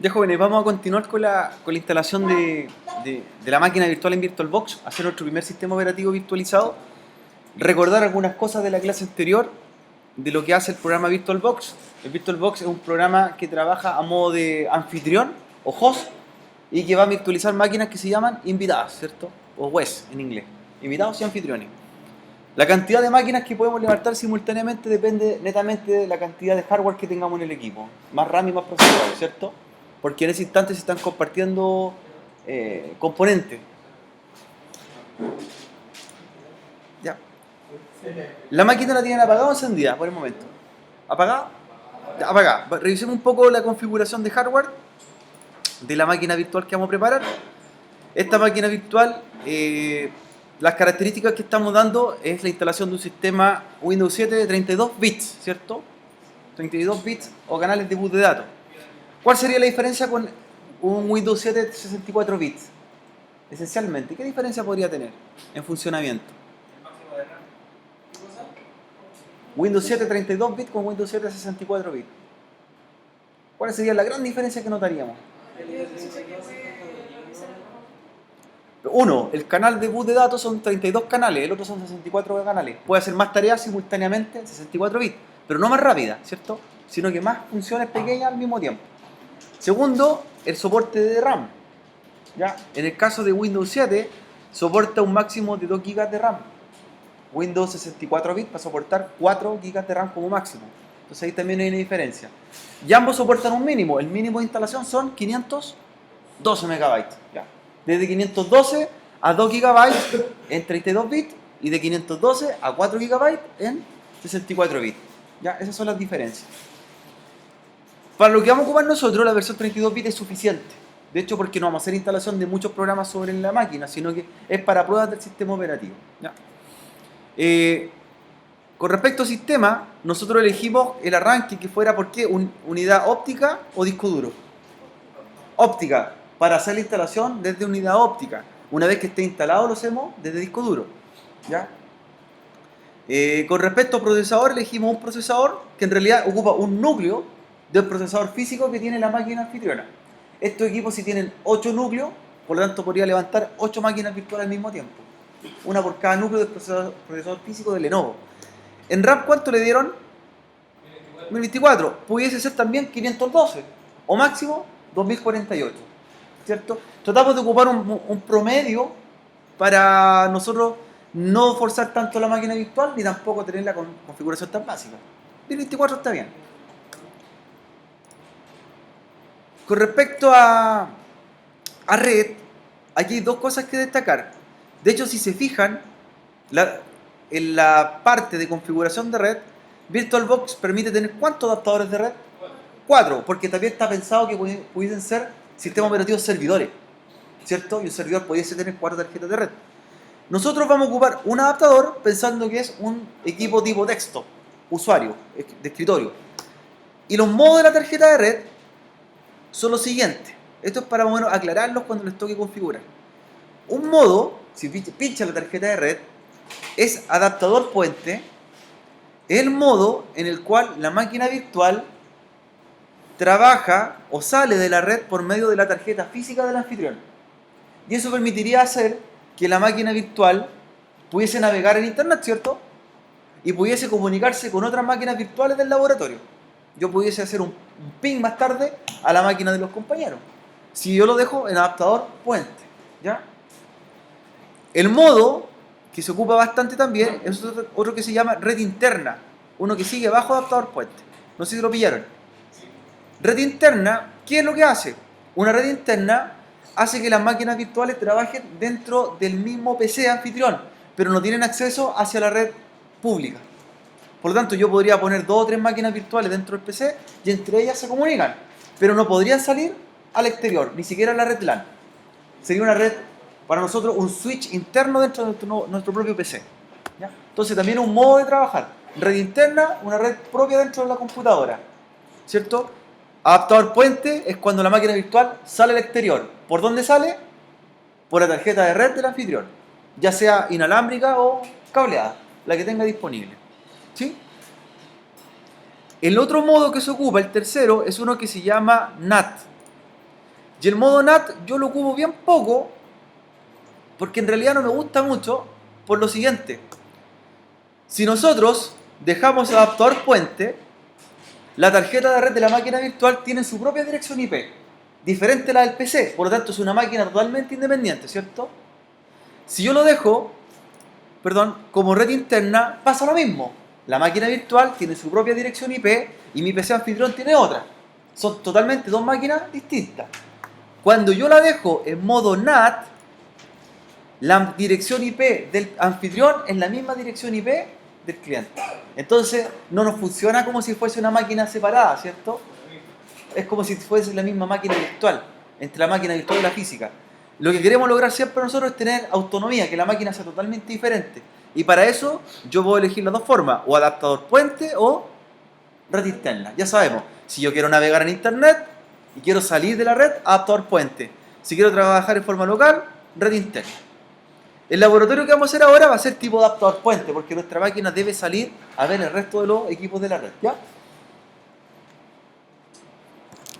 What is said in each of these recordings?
Ya jóvenes, vamos a continuar con la instalación de la máquina virtual en VirtualBox, hacer nuestro primer sistema operativo virtualizado, recordar algunas cosas de la clase anterior, de lo que hace el programa VirtualBox. El VirtualBox es un programa que trabaja a modo de anfitrión o host y que va a virtualizar máquinas que se llaman invitadas, ¿cierto? O WES en inglés, invitados y anfitriones. La cantidad de máquinas que podemos levantar simultáneamente depende netamente de la cantidad de hardware que tengamos en el equipo. Más RAM y más procesadores, ¿cierto? Porque en ese instante se están compartiendo componentes. Ya. La máquina la tienen apagada o encendida por el momento. ¿Apagada? Ya, apagada. Revisemos un poco la configuración de hardware de la máquina virtual que vamos a preparar. Esta máquina virtual, las características que estamos dando es la instalación de un sistema Windows 7 de 32 bits, ¿cierto? 32 bits o canales de boot de datos. ¿Cuál sería la diferencia con un Windows 7 de 64 bits? Esencialmente, ¿qué diferencia podría tener en funcionamiento? Windows 7 32 bits con Windows 7 64 bits. ¿Cuál sería la gran diferencia que notaríamos? Uno, el canal de boot de datos son 32 canales, el otro son 64 canales. Puede hacer más tareas simultáneamente en 64 bits, pero no más rápida, ¿cierto? Sino que más funciones pequeñas al mismo tiempo. Segundo, el soporte de RAM. ¿Ya? En el caso de Windows 7, soporta un máximo de 2 GB de RAM. Windows 64 bits va a soportar 4 GB de RAM como máximo. Entonces ahí también hay una diferencia. Y ambos soportan un mínimo. El mínimo de instalación son 512 MB. ¿Ya? Desde 512 a 2 GB en 32 bits y de 512 a 4 GB en 64 bits. ¿Ya? Esas son las diferencias. Para lo que vamos a ocupar nosotros, la versión 32 bits es suficiente. De hecho, porque no vamos a hacer instalación de muchos programas sobre la máquina, sino que es para pruebas del sistema operativo. ¿Ya? Con respecto al sistema, nosotros elegimos el arranque que fuera, ¿por qué? Unidad óptica o disco duro. Óptica, para hacer la instalación desde unidad óptica. Una vez que esté instalado lo hacemos desde disco duro. ¿Ya? Con respecto al procesador, elegimos un procesador que en realidad ocupa un núcleo del procesador físico que tiene la máquina anfitriona. Estos equipos si tienen 8 núcleos, por lo tanto podría levantar 8 máquinas virtuales al mismo tiempo. Una por cada núcleo del procesador físico de Lenovo. En RAM, ¿cuánto le dieron? 1024. Pudiese ser también 512 o máximo 2048. ¿Cierto? Tratamos de ocupar un promedio para nosotros no forzar tanto la máquina virtual ni tampoco tener la configuración tan básica. 1024 está bien. Con respecto a red, aquí hay dos cosas que destacar. De hecho, si se fijan, en la parte de configuración de red, VirtualBox permite tener ¿cuántos adaptadores de red? 4, porque también está pensado que pudiesen ser sistemas operativos servidores, ¿cierto? Y un servidor pudiese tener 4 tarjetas de red. Nosotros vamos a ocupar un adaptador pensando que es un equipo tipo texto, usuario, de escritorio. Y los modos de la tarjeta de red son los siguientes. Esto es para más o menos aclararlos cuando les toque configurar. Un modo, si pincha la tarjeta de red, es adaptador puente, es el modo en el cual la máquina virtual trabaja o sale de la red por medio de la tarjeta física del anfitrión. Y eso permitiría hacer que la máquina virtual pudiese navegar en internet, ¿cierto? Y pudiese comunicarse con otras máquinas virtuales del laboratorio. Yo pudiese hacer un ping más tarde a la máquina de los compañeros. Si yo lo dejo en adaptador puente, ¿ya? El modo que se ocupa bastante también es otro que se llama red interna, uno que sigue bajo adaptador puente. No sé si lo pillaron. Red interna, ¿qué es lo que hace? Una red interna hace que las máquinas virtuales trabajen dentro del mismo PC anfitrión, pero no tienen acceso hacia la red pública. Por lo tanto, yo podría poner 2 o 3 máquinas virtuales dentro del PC y entre ellas se comunican, pero no podrían salir al exterior, ni siquiera a la red LAN. Sería una red, para nosotros, un switch interno dentro de nuestro propio PC. ¿Ya? Entonces, también un modo de trabajar. Red interna, una red propia dentro de la computadora. ¿Cierto? Adaptador puente es cuando la máquina virtual sale al exterior. ¿Por dónde sale? Por la tarjeta de red del anfitrión. Ya sea inalámbrica o cableada, la que tenga disponible. ¿Sí? El otro modo que se ocupa, el tercero, es uno que se llama NAT. Y el modo NAT yo lo ocupo bien poco, porque en realidad no me gusta mucho, por lo siguiente. Si nosotros dejamos el adaptador puente, la tarjeta de red de la máquina virtual tiene su propia dirección IP, diferente a la del PC, por lo tanto es una máquina totalmente independiente, ¿cierto? Si yo lo dejo, como red interna, pasa lo mismo. La máquina virtual tiene su propia dirección IP y mi PC anfitrión tiene otra. Son totalmente dos máquinas distintas. Cuando yo la dejo en modo NAT, la dirección IP del anfitrión es la misma dirección IP del cliente. Entonces no nos funciona como si fuese una máquina separada, ¿cierto? Es como si fuese la misma máquina virtual, entre la máquina virtual y la física. Lo que queremos lograr siempre nosotros es tener autonomía, que la máquina sea totalmente diferente. Y para eso yo puedo elegir las dos formas, o adaptador puente o red interna. Ya sabemos, si yo quiero navegar en internet y quiero salir de la red, adaptador puente. Si quiero trabajar en forma local, red interna. El laboratorio que vamos a hacer ahora va a ser tipo adaptador puente, porque nuestra máquina debe salir a ver el resto de los equipos de la red, ¿ya?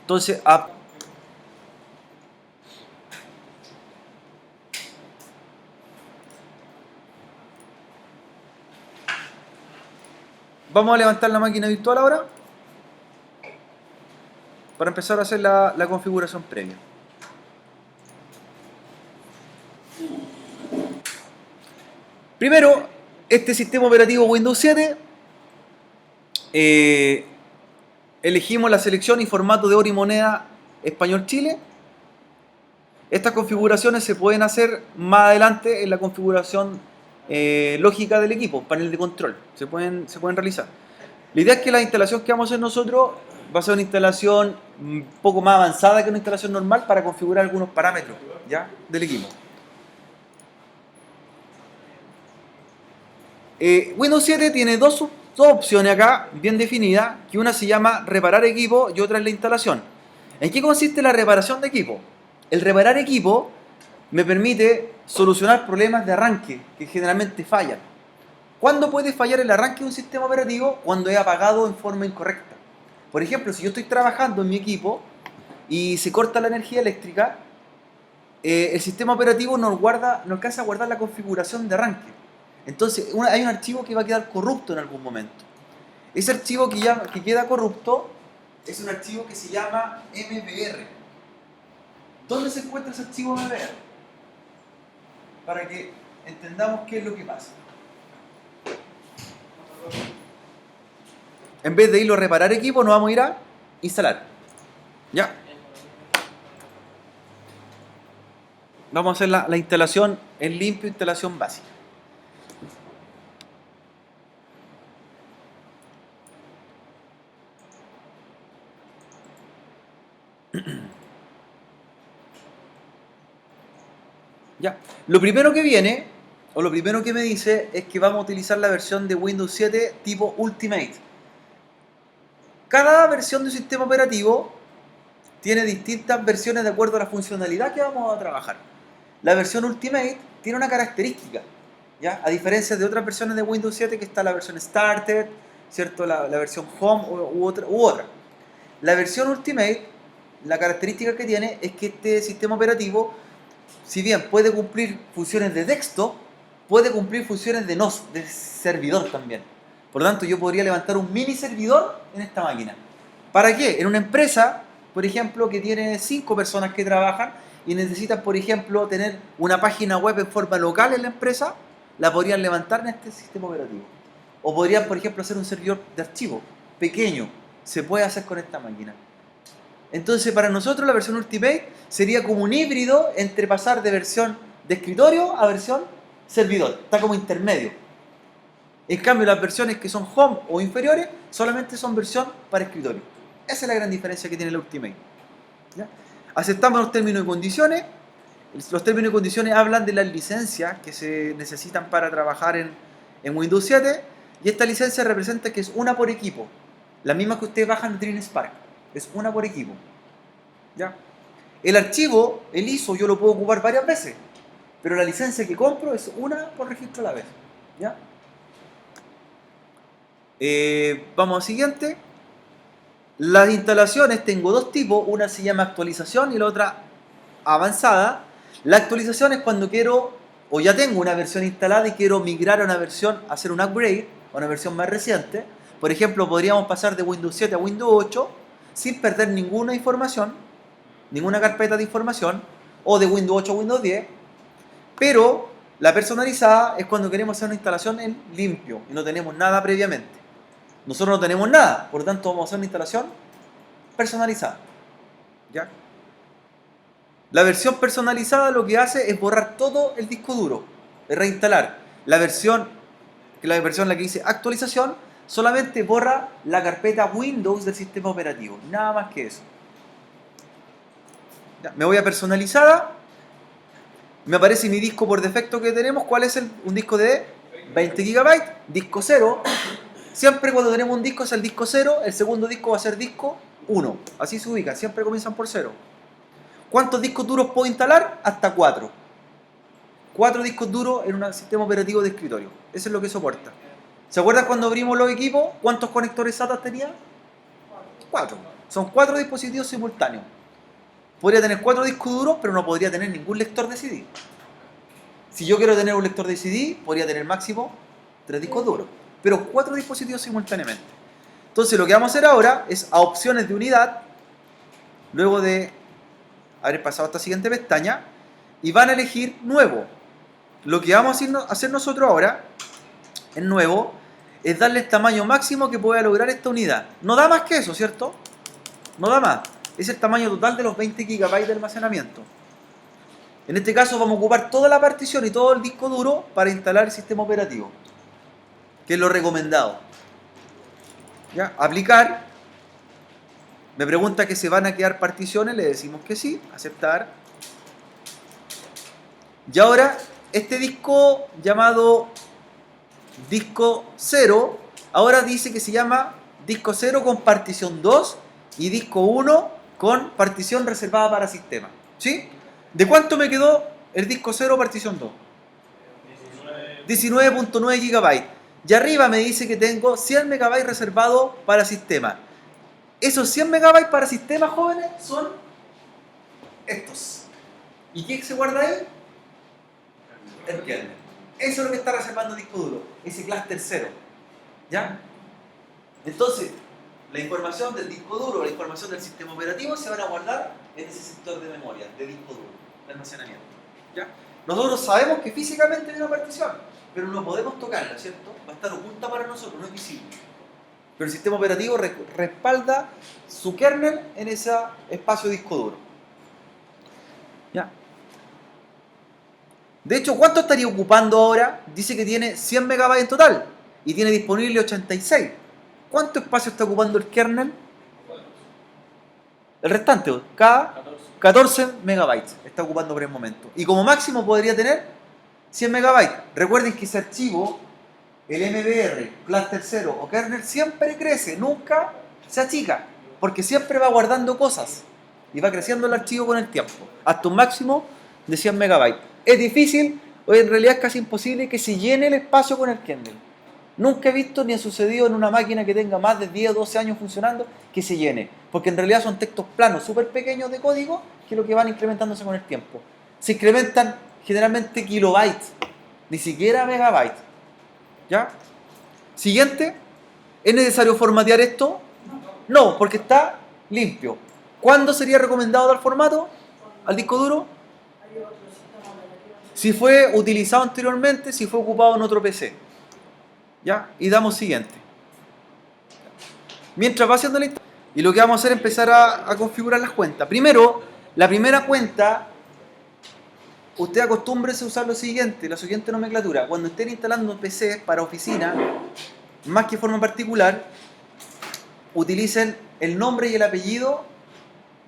Entonces, vamos a levantar la máquina virtual ahora para empezar a hacer la configuración previa. Primero, este sistema operativo Windows 7, elegimos la selección y formato de oro y moneda español Chile. Estas configuraciones se pueden hacer más adelante en la configuración lógica del equipo, panel de control, se pueden realizar. La idea es que la instalación que vamos a hacer nosotros va a ser una instalación un poco más avanzada que una instalación normal para configurar algunos parámetros, ¿ya?, del equipo. Windows 7 tiene dos opciones acá bien definidas, que una se llama reparar equipo y otra es la instalación. ¿En qué consiste la reparación de equipo? El reparar equipo me permite solucionar problemas de arranque que generalmente fallan. ¿Cuándo puede fallar el arranque de un sistema operativo? Cuando he apagado en forma incorrecta. Por ejemplo, si yo estoy trabajando en mi equipo y se corta la energía eléctrica, el sistema operativo no alcanza a guardar la configuración de arranque. Entonces hay un archivo que va a quedar corrupto en algún momento. Ese archivo que queda corrupto es un archivo que se llama MBR. ¿Dónde se encuentra ese archivo MBR? Para que entendamos qué es lo que pasa. En vez de irlo a reparar equipo, nos vamos a ir a instalar. ¿Ya? Vamos a hacer la instalación en limpio, instalación básica. Ya. Lo primero que viene, o lo primero que me dice, es que vamos a utilizar la versión de Windows 7 tipo Ultimate. Cada versión de un sistema operativo tiene distintas versiones de acuerdo a la funcionalidad que vamos a trabajar. La versión Ultimate tiene una característica, ¿ya?, a diferencia de otras versiones de Windows 7, que está la versión Starter, ¿cierto?, la versión Home u otra. La versión Ultimate, la característica que tiene es que este sistema operativo, si bien puede cumplir funciones de texto, puede cumplir funciones de NOS, de servidor también. Por lo tanto, yo podría levantar un mini servidor en esta máquina. ¿Para qué? En una empresa, por ejemplo, que tiene 5 personas que trabajan y necesitan, por ejemplo, tener una página web en forma local en la empresa, la podrían levantar en este sistema operativo. O podrían, por ejemplo, hacer un servidor de archivo pequeño. Se puede hacer con esta máquina. Entonces, para nosotros la versión Ultimate sería como un híbrido entre pasar de versión de escritorio a versión servidor. Está como intermedio. En cambio, las versiones que son Home o inferiores solamente son versión para escritorio. Esa es la gran diferencia que tiene el Ultimate. ¿Ya? Aceptamos los términos y condiciones. Los términos y condiciones hablan de las licencias que se necesitan para trabajar en Windows 7. Y esta licencia representa que es una por equipo. La misma que ustedes bajan en Dream Spark. Es una por equipo. ¿Ya? El archivo, el ISO, yo lo puedo ocupar varias veces. Pero la licencia que compro es una por registro a la vez. ¿Ya? Vamos al siguiente. Las instalaciones tengo dos tipos. Una se llama actualización y la otra avanzada. La actualización es cuando quiero, o ya tengo una versión instalada y quiero migrar a una versión, hacer un upgrade, a una versión más reciente. Por ejemplo, podríamos pasar de Windows 7 a Windows 8 sin perder ninguna información, ninguna carpeta de información, o de Windows 8 a Windows 10. Pero la personalizada es cuando queremos hacer una instalación en limpio y no tenemos nada previamente. Nosotros no tenemos nada, por lo tanto vamos a hacer una instalación personalizada. ¿Ya? La versión personalizada lo que hace es borrar todo el disco duro, es reinstalar. La versión en la que dice actualización solamente borra la carpeta Windows del sistema operativo, nada más que eso. Ya, me voy a personalizada, me aparece mi disco por defecto que tenemos. ¿Cuál es un disco de 20 GB? Disco 0. Siempre cuando tenemos un disco es el disco 0, el segundo disco va a ser disco 1. Así se ubica, siempre comienzan por 0. ¿Cuántos discos duros puedo instalar? Hasta 4. 4 discos duros en un sistema operativo de escritorio. Eso es lo que soporta. ¿Se acuerdan cuando abrimos los equipos? ¿Cuántos conectores SATA tenía? 4. Son 4 dispositivos simultáneos. Podría tener 4 discos duros, pero no podría tener ningún lector de CD. Si yo quiero tener un lector de CD, podría tener máximo 3 discos duros. Pero 4 dispositivos simultáneamente. Entonces lo que vamos a hacer ahora es a opciones de unidad, luego de haber pasado a esta siguiente pestaña, y van a elegir nuevo. Lo que vamos a hacer nosotros ahora, en nuevo, es darle el tamaño máximo que pueda lograr esta unidad. No da más que eso, ¿cierto? No da más. Es el tamaño total de los 20 GB de almacenamiento. En este caso vamos a ocupar toda la partición y todo el disco duro para instalar el sistema operativo, que es lo recomendado. ¿Ya? Aplicar. Me pregunta que se van a quedar particiones, le decimos que sí, aceptar. Y ahora, este disco llamado disco 0, ahora dice que se llama disco 0 con partición 2 y disco 1 con partición reservada para sistema. ¿Sí? ¿De cuánto me quedó el disco 0 partición 2? 19.9 GB. Y arriba me dice que tengo 100 MB reservado para sistema. Esos 100 MB para sistema, jóvenes, son estos. ¿Y qué se guarda ahí? El kernel. Eso es lo que está reservando el disco duro, ese clúster 0. ¿Ya? Entonces, la información del disco duro, la información del sistema operativo se van a guardar en ese sector de memoria, de disco duro, de almacenamiento. ¿Ya? Nosotros sabemos que físicamente hay una partición, pero no podemos tocarla, ¿cierto? Va a estar oculta para nosotros, no es visible. Pero el sistema operativo respalda su kernel en ese espacio disco duro. ¿Ya? De hecho, ¿cuánto estaría ocupando ahora? Dice que tiene 100 MB en total y tiene disponible 86. ¿Cuánto espacio está ocupando el kernel? El restante, cada 14 MB está ocupando por el momento. Y como máximo podría tener 100 MB. Recuerden que ese archivo, el MBR, cluster 0 o kernel, siempre crece, nunca se achica, porque siempre va guardando cosas y va creciendo el archivo con el tiempo, hasta un máximo de 100 MB. Es difícil, o en realidad es casi imposible que se llene el espacio con el kernel. Nunca he visto ni ha sucedido en una máquina que tenga más de 10 o 12 años funcionando que se llene, porque en realidad son textos planos súper pequeños de código que es lo que van incrementándose con el tiempo. Se incrementan generalmente kilobytes, ni siquiera megabytes. ¿Ya? Siguiente. ¿Es necesario formatear esto? No, porque está limpio. ¿Cuándo sería recomendado dar formato al disco duro? Si fue utilizado anteriormente, si fue ocupado en otro PC. ¿Ya? Y damos siguiente. Mientras va haciendo la instalación, y lo que vamos a hacer es empezar a configurar las cuentas. Primero, la primera cuenta, usted acostúmbrese a usar lo siguiente, la siguiente nomenclatura. Cuando estén instalando PC para oficina, más que forma particular, utilicen el nombre y el apellido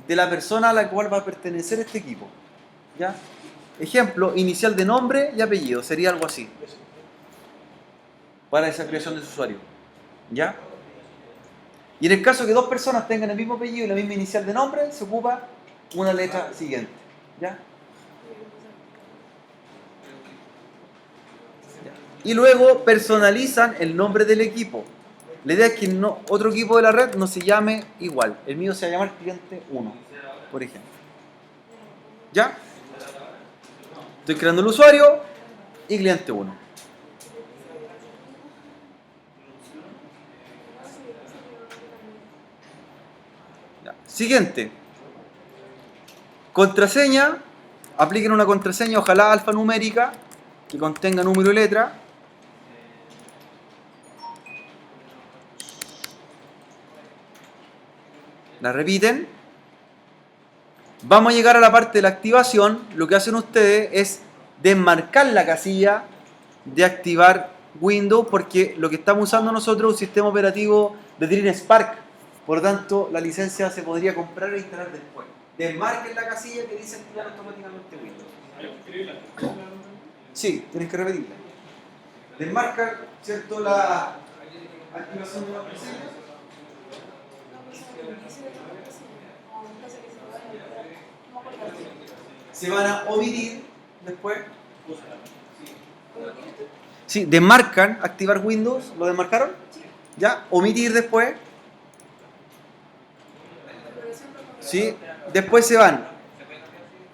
de la persona a la cual va a pertenecer este equipo. ¿Ya? Ejemplo, inicial de nombre y apellido, sería algo así. Para esa creación de su usuario. ¿Ya? Y en el caso que dos personas tengan el mismo apellido y la misma inicial de nombre, se ocupa una letra siguiente. ¿Ya? Y luego personalizan el nombre del equipo. La idea es que otro equipo de la red no se llame igual. El mío se va a llamar cliente 1, por ejemplo. ¿Ya? Estoy creando el usuario y cliente 1. Ya. Siguiente. Contraseña. Apliquen una contraseña, ojalá alfanumérica, que contenga número y letra. La repiten. Vamos a llegar a la parte de la activación. Lo que hacen ustedes es desmarcar la casilla de activar Windows, porque lo que estamos usando nosotros es un sistema operativo de Dream Spark. Por lo tanto, la licencia se podría comprar e instalar después. Desmarquen la casilla que dice activar automáticamente Windows. Sí, tienes que repetirla. Desmarca, ¿cierto?, la activación de la contraseña. Se van a omitir después. Sí, desmarcan, activar Windows, ¿lo desmarcaron? ¿Ya? Omitir después. Sí, después se van.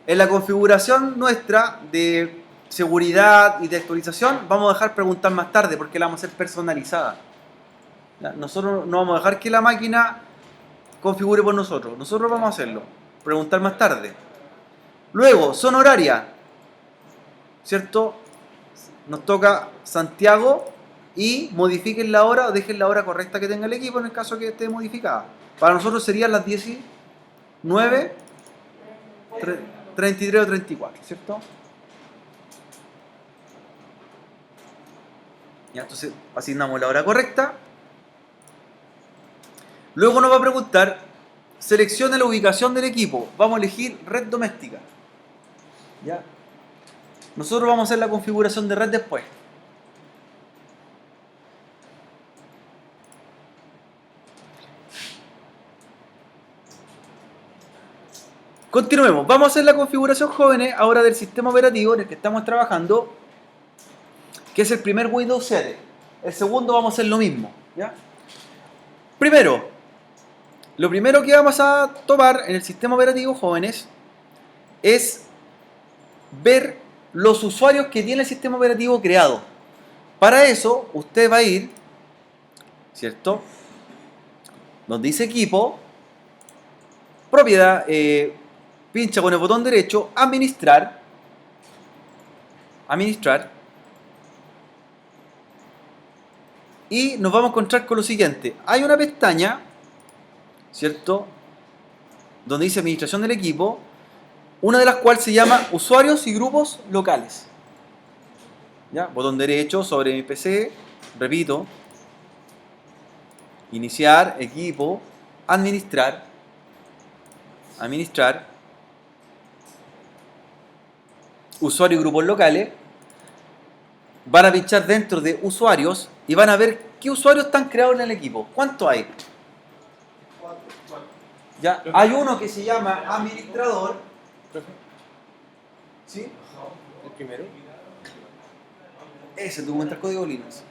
En la configuración nuestra de seguridad y de actualización, vamos a dejar preguntar más tarde porque la vamos a hacer personalizada. ¿Ya? Nosotros no vamos a dejar que la máquina configure por nosotros. Nosotros vamos a hacerlo. Preguntar más tarde. Luego, zona horaria. ¿Cierto? Nos toca Santiago y modifiquen la hora o dejen la hora correcta que tenga el equipo en el caso que esté modificada. Para nosotros serían las 19, 33 o 34, ¿cierto? Ya, entonces asignamos la hora correcta. Luego nos va a preguntar, seleccione la ubicación del equipo. Vamos a elegir red doméstica. ¿Ya? Nosotros vamos a hacer la configuración de red después. Continuemos. Vamos a hacer la configuración, jóvenes, ahora del sistema operativo en el que estamos trabajando, que es el primer Windows 7. El segundo vamos a hacer lo mismo. ¿Ya? Primero, lo primero que vamos a tomar en el sistema operativo, jóvenes, es ver los usuarios que tiene el sistema operativo creado. Para eso, usted va a ir, ¿cierto?, donde dice equipo, propiedad, pincha con el botón derecho, administrar, y nos vamos a encontrar con lo siguiente. Hay una pestaña, ¿cierto?, donde dice administración del equipo, una de las cuales se llama usuarios y grupos locales. ¿Ya? Botón derecho sobre mi PC, repito, iniciar, equipo, administrar, usuario y grupos locales. Van a pinchar dentro de usuarios y van a ver qué usuarios están creados en el equipo. ¿Cuántos hay? ¿Ya? Hay uno que se llama administrador. ¿Sí? El primero. Ese, documenta el código Linux.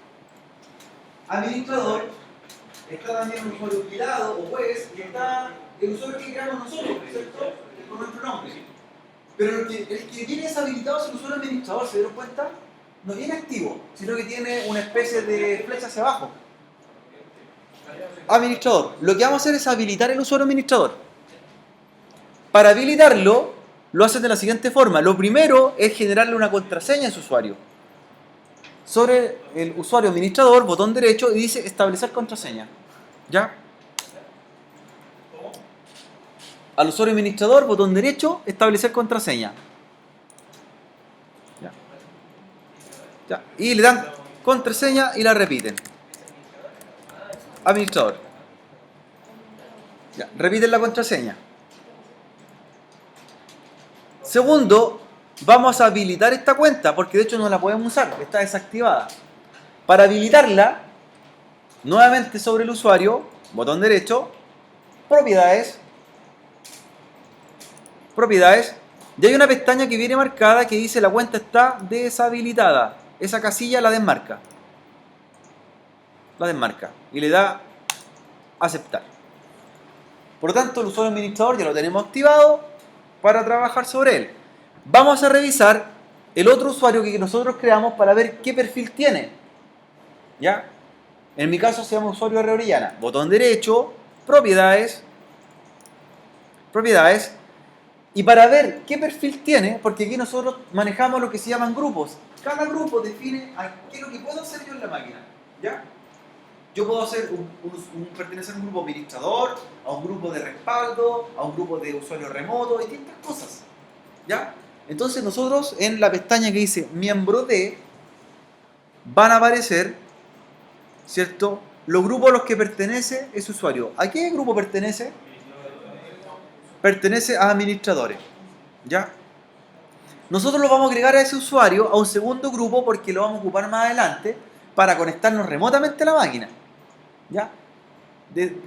Administrador. Está también un usuario cuidado o juez. Y está el usuario que creamos nosotros, ¿cierto? Con nuestro nombre. Pero el que tiene deshabilitado es el usuario administrador, ¿se dieron cuenta? No viene activo, sino que tiene una especie de flecha hacia abajo. Administrador. Lo que vamos a hacer es habilitar el usuario administrador. Para habilitarlo, lo hacen de la siguiente forma. Lo primero es generarle una contraseña a ese usuario. Sobre el usuario administrador, botón derecho, y dice establecer contraseña. ¿Ya? Al usuario administrador, botón derecho, establecer contraseña. ¿Ya? ¿Ya? Y le dan contraseña y la repiten. Administrador. ¿Ya? Repiten la contraseña. Segundo, vamos a habilitar esta cuenta, porque de hecho no la podemos usar, está desactivada. Para habilitarla, nuevamente sobre el usuario, botón derecho, propiedades, y hay una pestaña que viene marcada que dice la cuenta está deshabilitada. Esa casilla la desmarca. Y le da aceptar. Por lo tanto, el usuario administrador ya lo tenemos activado para trabajar sobre él. vamos a revisar el otro usuario que nosotros creamos para ver qué perfil tiene. ¿Ya? En mi caso se llama usuario R. Orellana. Botón derecho, propiedades, propiedades. Y para ver qué perfil tiene, porque aquí nosotros manejamos lo que se llaman grupos. Cada grupo define qué es lo que puedo hacer yo en la máquina. ¿Ya? Yo puedo hacer pertenecer a un grupo administrador, a un grupo de respaldo, a un grupo de usuario remoto, distintas cosas. ¿Ya? Entonces nosotros en la pestaña que dice miembro de, van a aparecer, ¿cierto?, los grupos a los que pertenece ese usuario. ¿A qué grupo pertenece? Pertenece a administradores. ¿Ya? Nosotros lo vamos a agregar a ese usuario a un segundo grupo porque lo vamos a ocupar más adelante para conectarnos remotamente a la máquina. ¿Ya?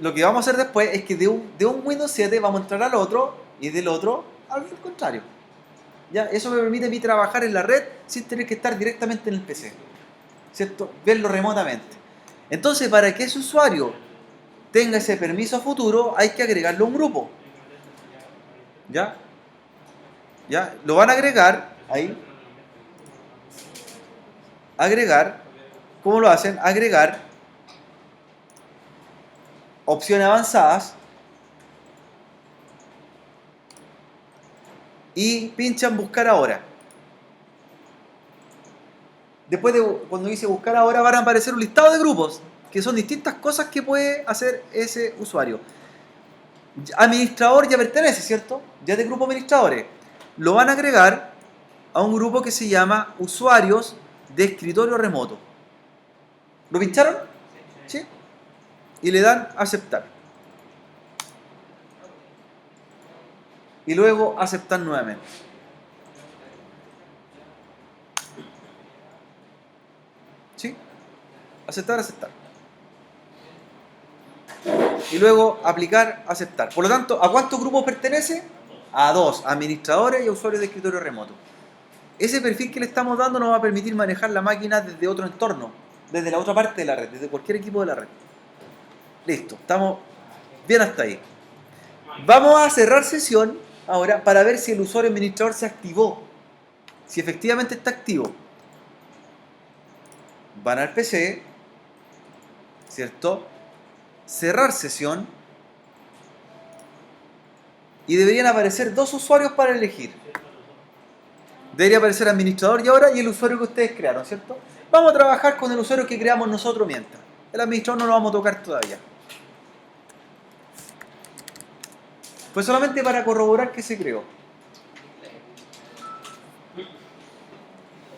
Lo que vamos a hacer después es que de un Windows 7 vamos a entrar al otro y del otro al contrario. ¿Ya? Eso me permite a mí trabajar en la red sin tener que estar directamente en el PC. ¿Cierto? Verlo remotamente. Entonces, para que ese usuario tenga ese permiso a futuro, hay que agregarlo a un grupo. ¿Ya? ¿Ya? Lo van a agregar ahí. Agregar. ¿Cómo lo hacen? Agregar. Opciones avanzadas. Y pinchan buscar ahora. Después de cuando dice buscar ahora van a aparecer un listado de grupos, que son distintas cosas que puede hacer ese usuario. Administrador ya pertenece, ¿cierto? Ya es de grupo administradores. Lo van a agregar a un grupo que se llama usuarios de escritorio remoto. ¿Lo pincharon? ¿Sí? Y le dan aceptar. Y luego aceptar nuevamente. ¿Sí? Aceptar, aceptar. Y luego aplicar, aceptar. Por lo tanto, ¿a cuántos grupos pertenece? A 2, administradores y usuarios de escritorio remoto. Ese perfil que le estamos dando nos va a permitir manejar la máquina desde otro entorno, desde la otra parte de la red, desde cualquier equipo de la red. Listo, estamos bien hasta ahí. Vamos a cerrar sesión ahora para ver si el usuario administrador se activó. Si efectivamente está activo. Van al PC, ¿cierto? Cerrar sesión. Y deberían aparecer 2 usuarios para elegir. Debería aparecer administrador y ahora y el usuario que ustedes crearon, ¿cierto? Vamos a trabajar con el usuario que creamos nosotros mientras. El administrador no lo vamos a tocar todavía. Fue solamente para corroborar que se creó.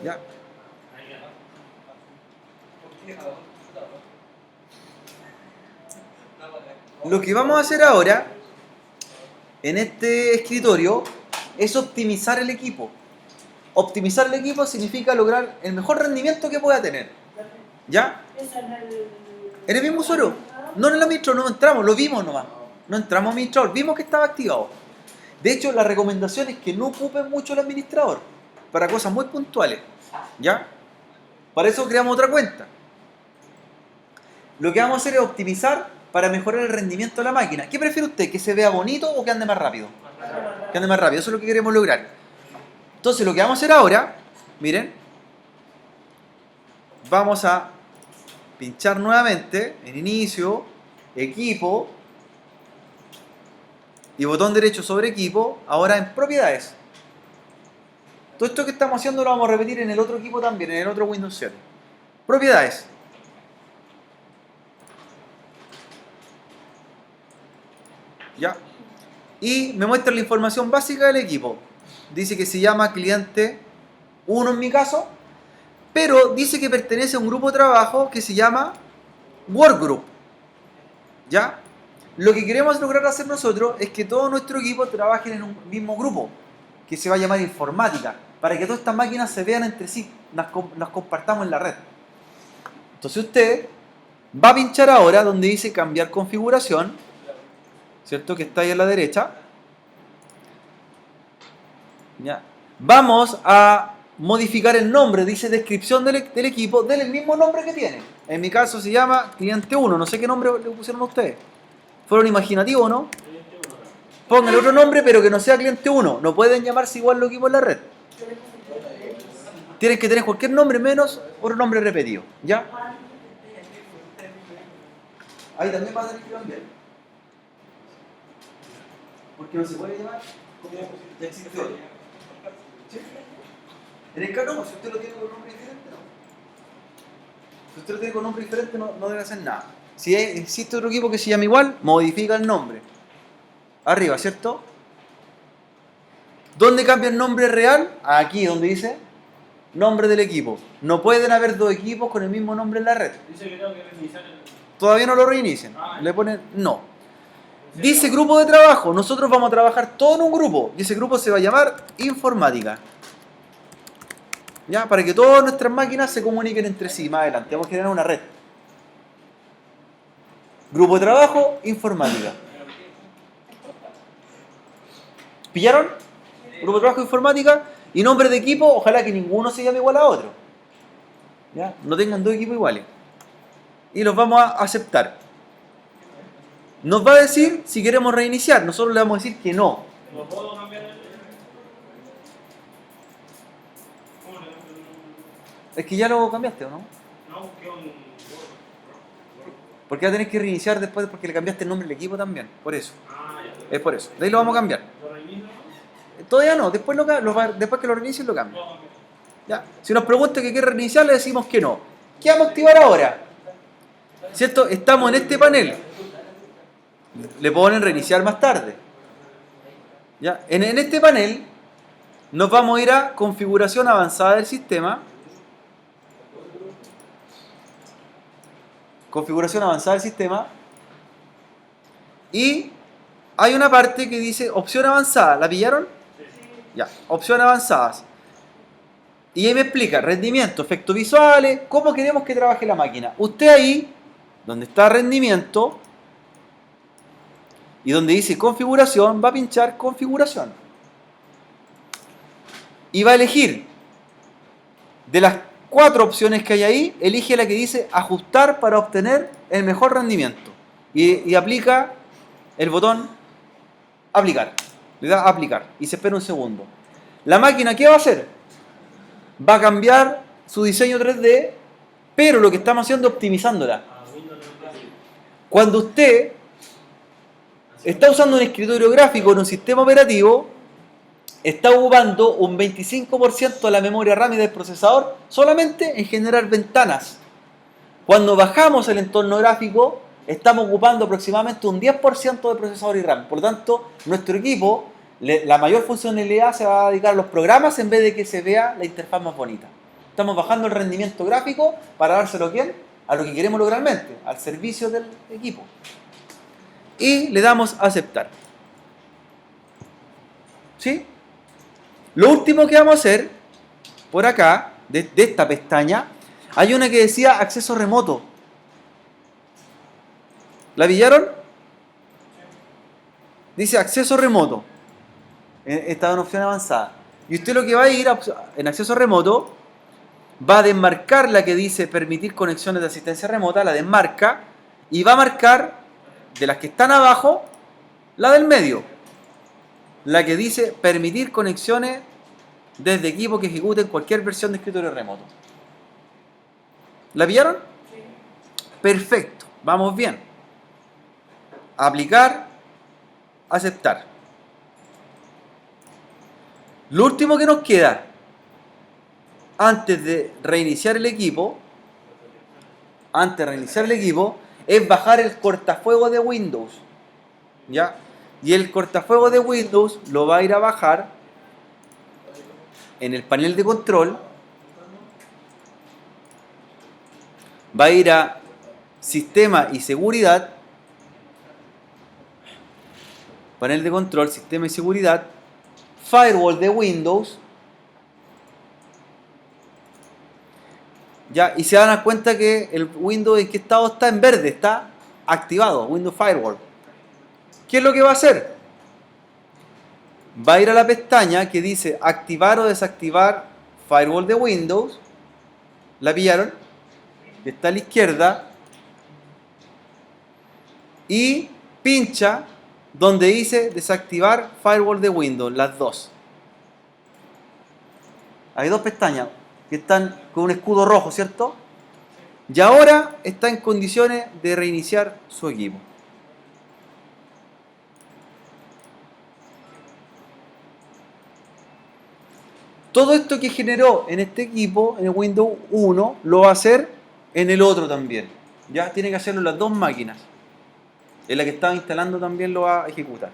¿Ya? Lo que vamos a hacer ahora en este escritorio es optimizar el equipo. Optimizar el equipo significa lograr el mejor rendimiento que pueda tener. ¿Ya? ¿En el mismo usuario? No en el administrador, no entramos, lo vimos nomás. No entramos administrador, vimos que estaba activado. De hecho, la recomendación es que no ocupen mucho el administrador para cosas muy puntuales. ¿Ya? Para eso creamos otra cuenta. Lo que vamos a hacer es optimizar para mejorar el rendimiento de la máquina. ¿Qué prefiere usted? ¿Que se vea bonito o que ande más rápido? Que ande más rápido, eso es lo que queremos lograr. Entonces lo que vamos a hacer ahora, miren, vamos a pinchar nuevamente en inicio, equipo, y botón derecho sobre equipo, ahora en propiedades. Todo esto que estamos haciendo lo vamos a repetir en el otro equipo también, en el otro Windows 7. Propiedades. ¿Ya? Y me muestra la información básica del equipo. Dice que se llama cliente 1 en mi caso, pero dice que pertenece a un grupo de trabajo que se llama Workgroup. ¿Ya? Lo que queremos lograr hacer nosotros es que todo nuestro equipo trabaje en un mismo grupo, que se va a llamar informática, para que todas estas máquinas se vean entre sí, las compartamos en la red. Entonces usted va a pinchar ahora donde dice cambiar configuración, ¿cierto? Que está ahí a la derecha. ¿Ya? Vamos a modificar el nombre, dice descripción del equipo, denle el mismo nombre que tiene. En mi caso se llama cliente 1, no sé qué nombre le pusieron a ustedes. ¿Fueron imaginativos o no? Póngale otro nombre, pero que no sea cliente 1. No pueden llamarse igual los equipos en la red. Tienen que tener cualquier nombre menos otro nombre repetido. ¿Ya? Ahí también va a tener que cambiar. Porque no se puede llamar como ya existe otro. ¿Sí? En el caso, si usted lo tiene con nombre diferente, no. Si usted lo tiene con nombre diferente, no debe hacer nada. Si existe otro equipo que se llama igual, modifica el nombre. Arriba, ¿cierto? ¿Dónde cambia el nombre real? Aquí, donde dice nombre del equipo. No pueden haber dos equipos con el mismo nombre en la red. Dice que tengo que reiniciar el... Todavía no lo reinician. Le ponen no. Dice grupo de trabajo. Nosotros vamos a trabajar todo en un grupo. Y ese grupo se va a llamar informática. ¿Ya? Para que todas nuestras máquinas se comuniquen entre sí más adelante. Vamos a generar una red. Grupo de trabajo, informática. ¿Pillaron? Grupo de trabajo, informática. Y nombre de equipo, ojalá que ninguno se llame igual a otro. ¿Ya? No tengan dos equipos iguales. Y los vamos a aceptar. Nos va a decir si queremos reiniciar. Nosotros le vamos a decir que no. ¿No puedo cambiar el...? ¿Cómo le cambio el...? Es que ya lo cambiaste, ¿o no? No, busqué un... Porque va a tener que reiniciar después porque le cambiaste el nombre del equipo también. Por eso. Ah, ya. Es por eso. De ahí lo vamos a cambiar. ¿Lo reinicio? Todavía no. Después, después que lo reinicien lo cambio. Puedo cambiar. ¿Ya? Si nos pregunta que quiere reiniciar, le decimos que no. ¿Qué vamos a activar ahora? ¿Cierto? Estamos en este panel. Le ponen reiniciar más tarde. ¿Ya? En este panel nos vamos a ir a configuración avanzada del sistema. Configuración avanzada del sistema. Y hay una parte que dice opción avanzada. ¿La pillaron? Ya, opción avanzadas. Y ahí me explica rendimiento, efectos visuales, cómo queremos que trabaje la máquina. Usted ahí, donde está rendimiento, y donde dice configuración, va a pinchar configuración. Y va a elegir, de las 4 opciones que hay ahí, elige la que dice ajustar para obtener el mejor rendimiento. Y aplica el botón aplicar. Le da a aplicar y se espera un segundo. La máquina, ¿qué va a hacer? Va a cambiar su diseño 3D, pero lo que estamos haciendo es optimizándola. Cuando usted está usando un escritorio gráfico en un sistema operativo, está ocupando un 25% de la memoria RAM y del procesador solamente en generar ventanas. Cuando bajamos el entorno gráfico, estamos ocupando aproximadamente un 10% de procesador y RAM. Por lo tanto, nuestro equipo, la mayor funcionalidad se va a dedicar a los programas en vez de que se vea la interfaz más bonita. Estamos bajando el rendimiento gráfico para dárselo a quién? A lo que queremos lograr realmente, al servicio del equipo. Y le damos a aceptar. ¿Sí? Lo último que vamos a hacer, por acá, de esta pestaña, hay una que decía acceso remoto. ¿La pillaron? Dice acceso remoto. Está en opción avanzada. Y usted lo que va a ir en acceso remoto, va a desmarcar la que dice permitir conexiones de asistencia remota, la desmarca, y va a marcar, de las que están abajo, la del medio. La que dice permitir conexiones desde equipos que ejecuten cualquier versión de escritorio remoto. ¿La pillaron? Sí. Perfecto, vamos bien. Aplicar, aceptar. Lo último que nos queda, antes de reiniciar el equipo, es bajar el cortafuegos de Windows. ¿Ya? Y el cortafuegos de Windows lo va a ir a bajar en el panel de control. Va a ir a sistema y seguridad. Panel de control, sistema y seguridad. Firewall de Windows. Ya, y se van a dar cuenta que el Windows en qué estado está, en verde, está activado, Windows Firewall. ¿Qué es lo que va a hacer? Va a ir a la pestaña que dice activar o desactivar Firewall de Windows. ¿La pillaron? Que está a la izquierda. Y pincha donde dice desactivar firewall de Windows, las dos. Hay dos pestañas que están con un escudo rojo, ¿cierto? Y ahora está en condiciones de reiniciar su equipo. Todo esto que generó en este equipo, en el Windows 1, lo va a hacer en el otro también. Ya tiene que hacerlo en las dos máquinas. En la que estaba instalando también lo va a ejecutar.